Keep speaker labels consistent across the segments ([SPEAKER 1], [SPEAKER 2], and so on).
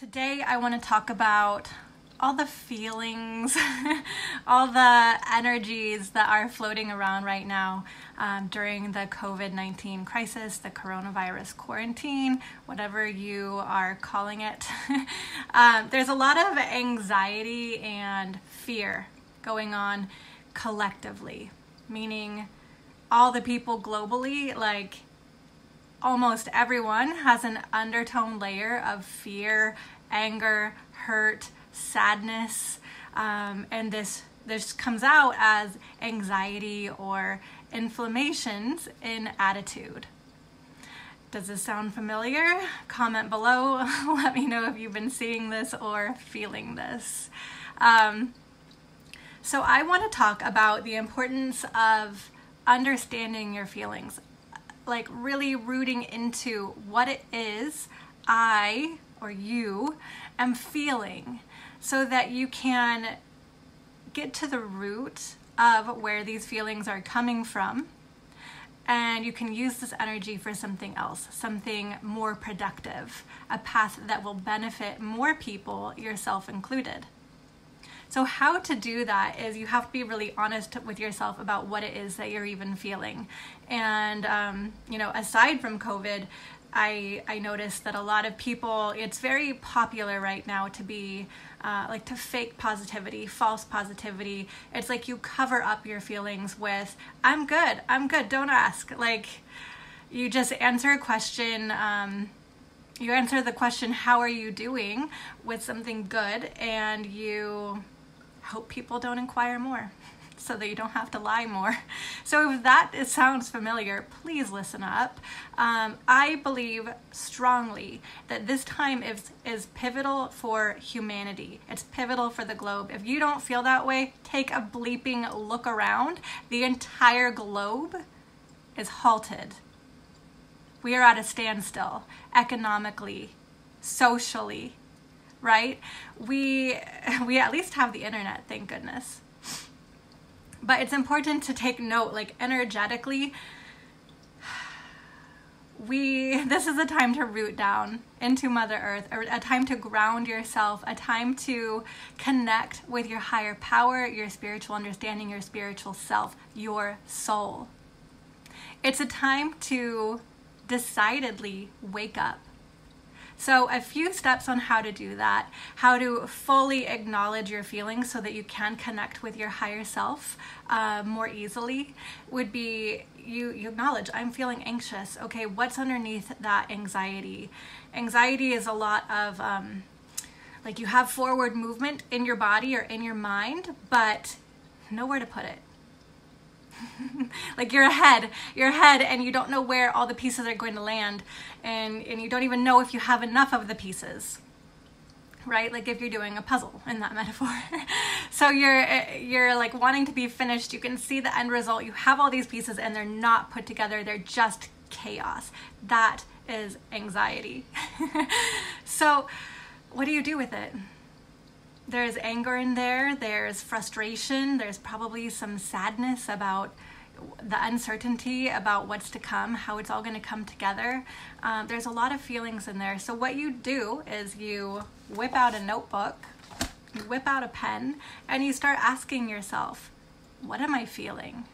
[SPEAKER 1] Today I want to talk about all the feelings, all the energies that are floating around right now during the COVID-19 crisis, the coronavirus quarantine, whatever you are calling it. There's a lot of anxiety and fear going on collectively, meaning all the people globally, like almost everyone, has an undertone layer of fear, anger, hurt, sadness, and this comes out as anxiety or inflammations in attitude. Does this sound familiar? Comment below. Let me know if you've been seeing this or feeling this. So I want to talk about the importance of understanding your feelings, like really rooting into what it is I or you am feeling, so that you can get to the root of where these feelings are coming from, and you can use this energy for something else, something more productive, a path that will benefit more people, yourself included. So how to do that is you have to be really honest with yourself about what it is that you're even feeling. And, aside from COVID, I noticed that a lot of people, it's very popular right now to be to fake positivity, false positivity. It's like you cover up your feelings with, I'm good, don't ask. Like, you just answer a question, you answer the question, how are you doing, with something good, and you hope people don't inquire more so that you don't have to lie more. So if that sounds familiar, please listen up. I believe strongly that this time is pivotal for humanity. It's pivotal for the globe. If you don't feel that way, take a bleeping look around. The entire globe is halted. We are at a standstill, economically, socially, right? We at least have the internet, thank goodness. But it's important to take note, like energetically, this is a time to root down into Mother Earth, a time to ground yourself, a time to connect with your higher power, your spiritual understanding, your spiritual self, your soul. It's a time to decidedly wake up. So a few steps on how to do that, how to fully acknowledge your feelings so that you can connect with your higher self more easily, would be you acknowledge, I'm feeling anxious. Okay, what's underneath that anxiety? Anxiety is a lot of, you have forward movement in your body or in your mind, but nowhere to put it. Like you're ahead and you don't know where all the pieces are going to land, and you don't even know if you have enough of the pieces, right? Like if you're doing a puzzle in that metaphor. So you're like wanting to be finished, you can see the end result, you have all these pieces and they're not put together, they're just chaos. That is anxiety. So what do you do with it? There's anger in there, there's frustration, there's probably some sadness about the uncertainty about what's to come, how it's all going to come together. There's a lot of feelings in there. So what you do is you whip out a notebook, you whip out a pen, and you start asking yourself, what am I feeling?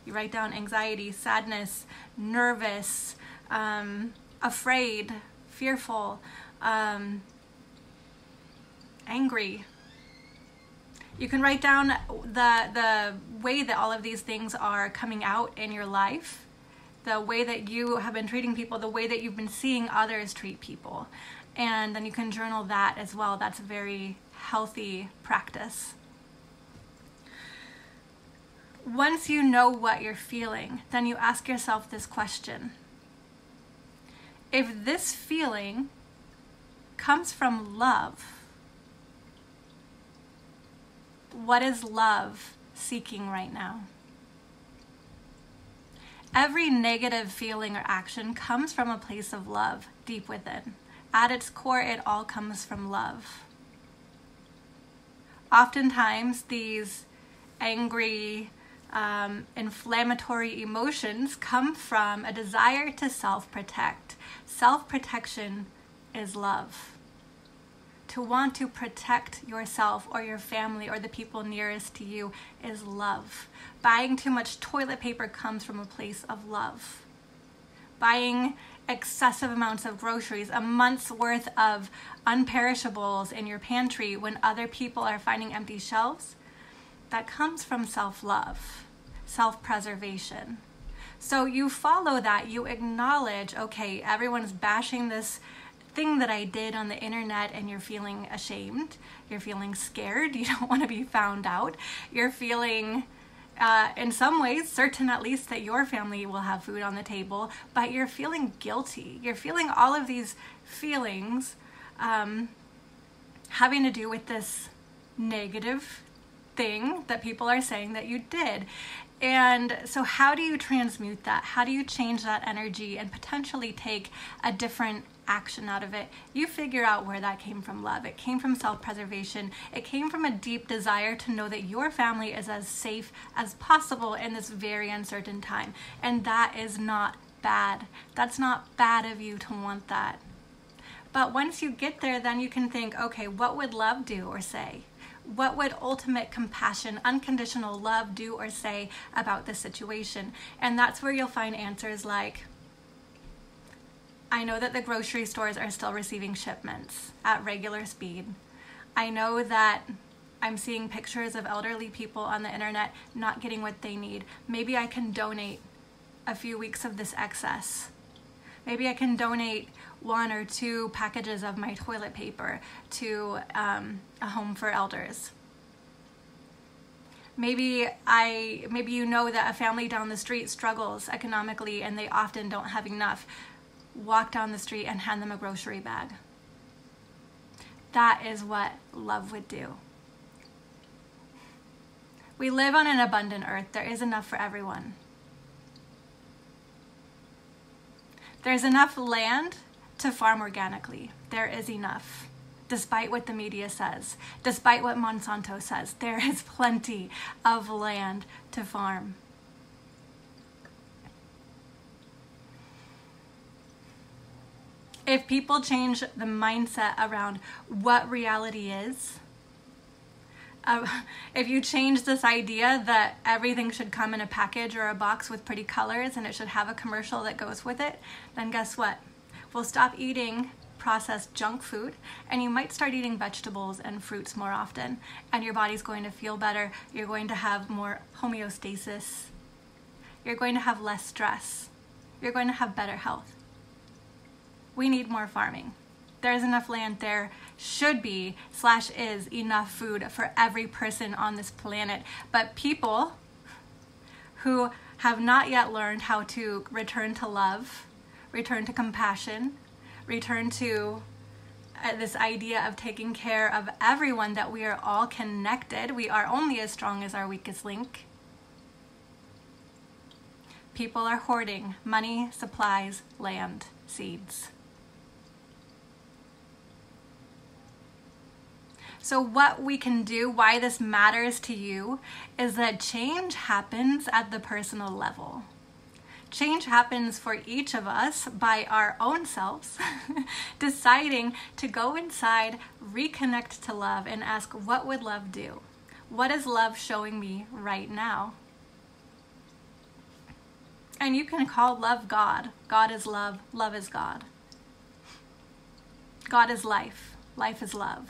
[SPEAKER 1] You write down anxiety, sadness, nervous, afraid, fearful, angry. You can write down the way that all of these things are coming out in your life, the way that you have been treating people, the way that you've been seeing others treat people. And then you can journal that as well. That's a very healthy practice. Once you know what you're feeling, then you ask yourself this question. If this feeling comes from love, what is love seeking right now? Every negative feeling or action comes from a place of love deep within. At its core, it all comes from love. Oftentimes, these angry, inflammatory emotions come from a desire to self-protect. Self-protection is love. to want to protect yourself or your family or the people nearest to you is love. Buying too much toilet paper comes from a place of love. Buying excessive amounts of groceries, a month's worth of unperishables in your pantry when other people are finding empty shelves, that comes from self-love, self-preservation. So you follow that, you acknowledge, okay, everyone's bashing this thing that I did on the internet, and you're feeling ashamed, you're feeling scared, you don't want to be found out, you're feeling in some ways certain at least that your family will have food on the table, but you're feeling guilty. You're feeling all of these feelings having to do with this negative thing that people are saying that you did. And so how do you transmute that? How do you change that energy and potentially take a different action out of it? You figure out where that came from. Love. It came from self-preservation. It came from a deep desire to know that your family is as safe as possible in this very uncertain time. And that is not bad. That's not bad of you to want that. But once you get there, then you can think, okay, what would love do or say? What would ultimate compassion, unconditional love do or say about the situation? And that's where you'll find answers like, I know that the grocery stores are still receiving shipments at regular speed. I know that I'm seeing pictures of elderly people on the internet not getting what they need. Maybe I can donate a few weeks of this excess. Maybe I can donate 1 or 2 packages of my toilet paper to a home for elders. Maybe you know that a family down the street struggles economically and they often don't have enough. Walk down the street and hand them a grocery bag. That is what love would do. We live on an abundant earth. There is enough for everyone. There's enough land to farm organically. There is enough. Despite what the media says, despite what Monsanto says, there is plenty of land to farm. If people change the mindset around what reality is, if you change this idea that everything should come in a package or a box with pretty colors and it should have a commercial that goes with it, then guess what? We'll stop eating processed junk food, and you might start eating vegetables and fruits more often, and your body's going to feel better. You're going to have more homeostasis. You're going to have less stress. You're going to have better health. We need more farming. There's enough land. There should be / is enough food for every person on this planet. But people who have not yet learned how to return to love, return to compassion, return to this idea of taking care of everyone, that we are all connected. We are only as strong as our weakest link. People are hoarding money, supplies, land, seeds. So what we can do, why this matters to you, is that change happens at the personal level. Change happens for each of us by our own selves deciding to go inside, reconnect to love, and ask, what would love do? What is love showing me right now? And you can call love God. God is love. Love is God. God is life. Life is love.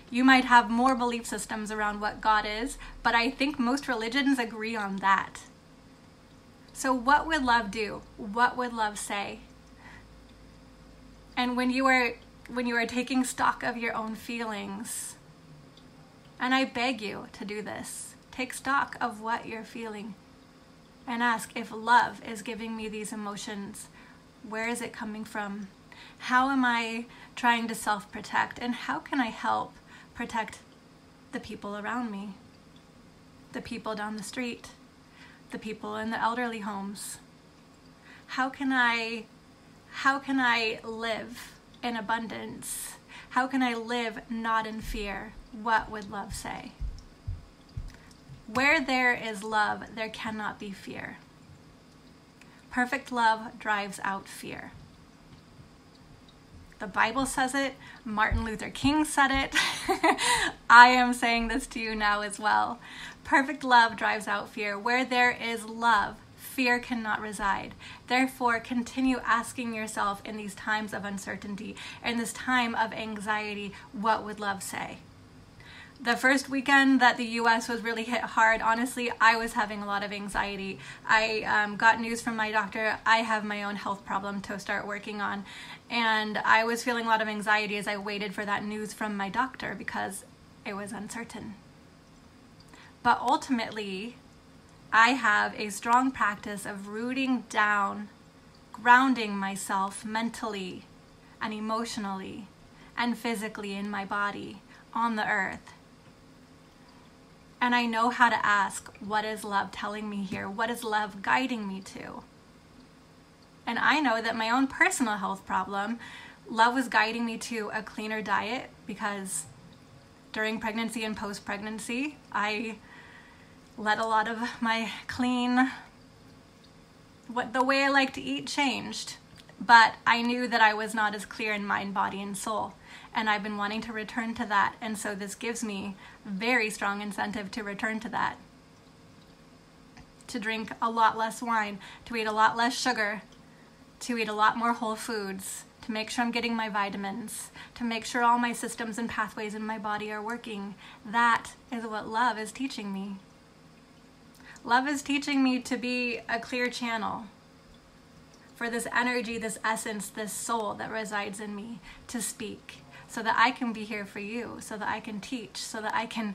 [SPEAKER 1] You might have more belief systems around what God is, but I think most religions agree on that. So what would love do? What would love say? And when you are taking stock of your own feelings, and I beg you to do this, take stock of what you're feeling and ask, if love is giving me these emotions, where is it coming from? How am I trying to self-protect? And how can I help protect the people around me, the people down the street, the people in the elderly homes? How can I live in abundance? How can I live not in fear? What would love say? Where there is love, there cannot be fear. Perfect love drives out fear. The Bible says it. Martin Luther King said it. I am saying this to you now as well. Perfect love drives out fear. Where there is love, fear cannot reside. Therefore, continue asking yourself in these times of uncertainty, in this time of anxiety, what would love say? The first weekend that the US was really hit hard, honestly, I was having a lot of anxiety. I got news from my doctor. I have my own health problem to start working on. And I was feeling a lot of anxiety as I waited for that news from my doctor because it was uncertain. But ultimately, I have a strong practice of rooting down, grounding myself mentally and emotionally and physically in my body on the earth. And I know how to ask, what is love telling me here? What is love guiding me to? And I know that my own personal health problem, love was guiding me to a cleaner diet because during pregnancy and post-pregnancy, I let a lot of my the way I like to eat changed. But I knew that I was not as clear in mind, body, and soul. And I've been wanting to return to that. And so this gives me very strong incentive to return to that. To drink a lot less wine, to eat a lot less sugar, to eat a lot more whole foods, to make sure I'm getting my vitamins, to make sure all my systems and pathways in my body are working. That is what love is teaching me. Love is teaching me to be a clear channel for this energy, this essence, this soul that resides in me to speak, so that I can be here for you, so that I can teach, so that I can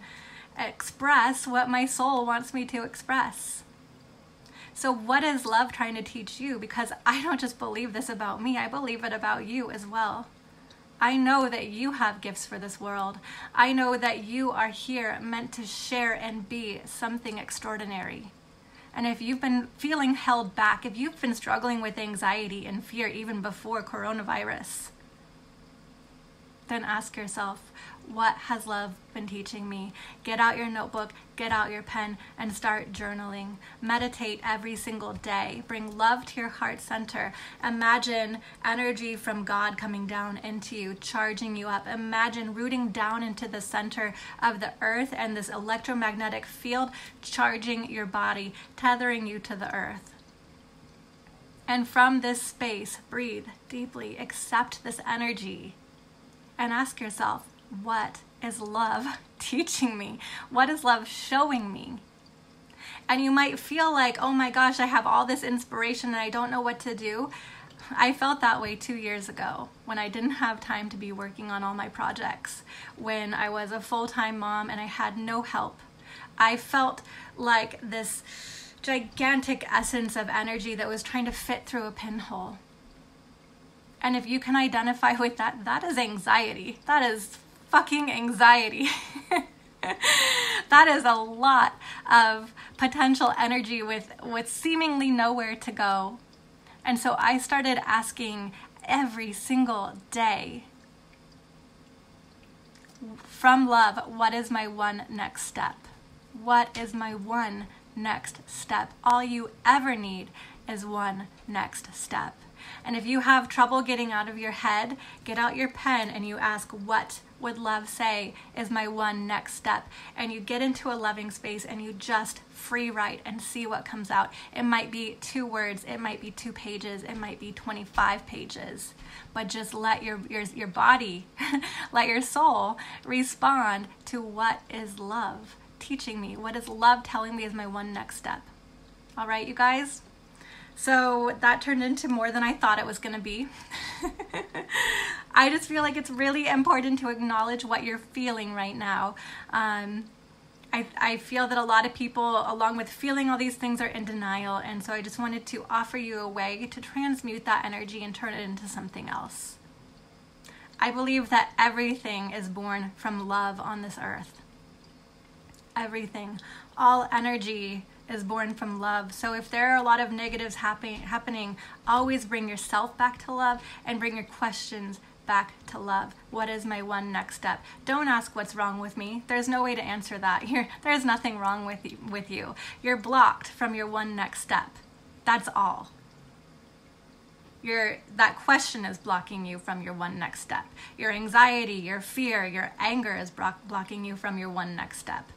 [SPEAKER 1] express what my soul wants me to express. So what is love trying to teach you? Because I don't just believe this about me, I believe it about you as well. I know that you have gifts for this world. I know that you are here meant to share and be something extraordinary. And if you've been feeling held back, if you've been struggling with anxiety and fear even before coronavirus, then ask yourself, what has love been teaching me? Get out your notebook, get out your pen, and start journaling. Meditate every single day. Bring love to your heart center. Imagine energy from God coming down into you, charging you up. Imagine rooting down into the center of the earth and this electromagnetic field charging your body, tethering you to the earth. And from this space, breathe deeply, accept this energy, and ask yourself, what is love teaching me? What is love showing me? And you might feel like, oh my gosh, I have all this inspiration and I don't know what to do. I felt that way 2 years ago when I didn't have time to be working on all my projects, when I was a full-time mom and I had no help. I felt like this gigantic essence of energy that was trying to fit through a pinhole. And if you can identify with that, that is anxiety. That is fucking anxiety. That is a lot of potential energy with seemingly nowhere to go. And so I started asking every single day, from love, what is my one next step? What is my one next step? All you ever need is one next step. And if you have trouble getting out of your head, get out your pen and you ask, what would love say is my one next step? And you get into a loving space and you just free write and see what comes out. It might be 2 words, it might be 2 pages, it might be 25 pages, but just let your body, let your soul respond to what is love teaching me? What is love telling me is my one next step? All right, you guys? So that turned into more than I thought it was going to be. I just feel like it's really important to acknowledge what you're feeling right now. I feel that a lot of people, along with feeling all these things, are in denial. And so I just wanted to offer you a way to transmute that energy and turn it into something else. I believe that everything is born from love on this earth. Everything. All energy is born from love. So if there are a lot of negatives happening, always bring yourself back to love and bring your questions back to love. What is my one next step? Don't ask what's wrong with me. There's no way to answer that. There's nothing wrong with you. You're blocked from your one next step. That's all. that question is blocking you from your one next step. Your anxiety, your fear, your anger is blocking you from your one next step.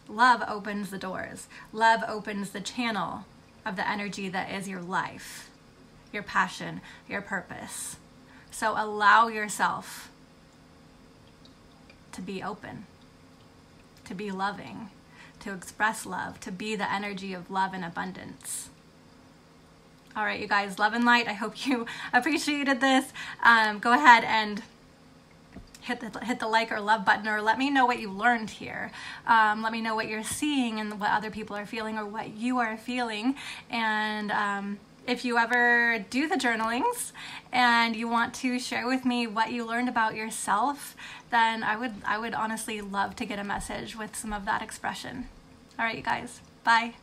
[SPEAKER 1] Love opens the doors. Love opens the channel of the energy that is your life, your passion, your purpose. So allow yourself to be open, to be loving, to express love, to be the energy of love and abundance. All right, you guys, love and light. I hope you appreciated this. Go ahead and hit the like or love button, or let me know what you learned here. Let me know what you're seeing and what other people are feeling, or what you are feeling. And if you ever do the journalings and you want to share with me what you learned about yourself, then I would honestly love to get a message with some of that expression. All right, you guys, bye.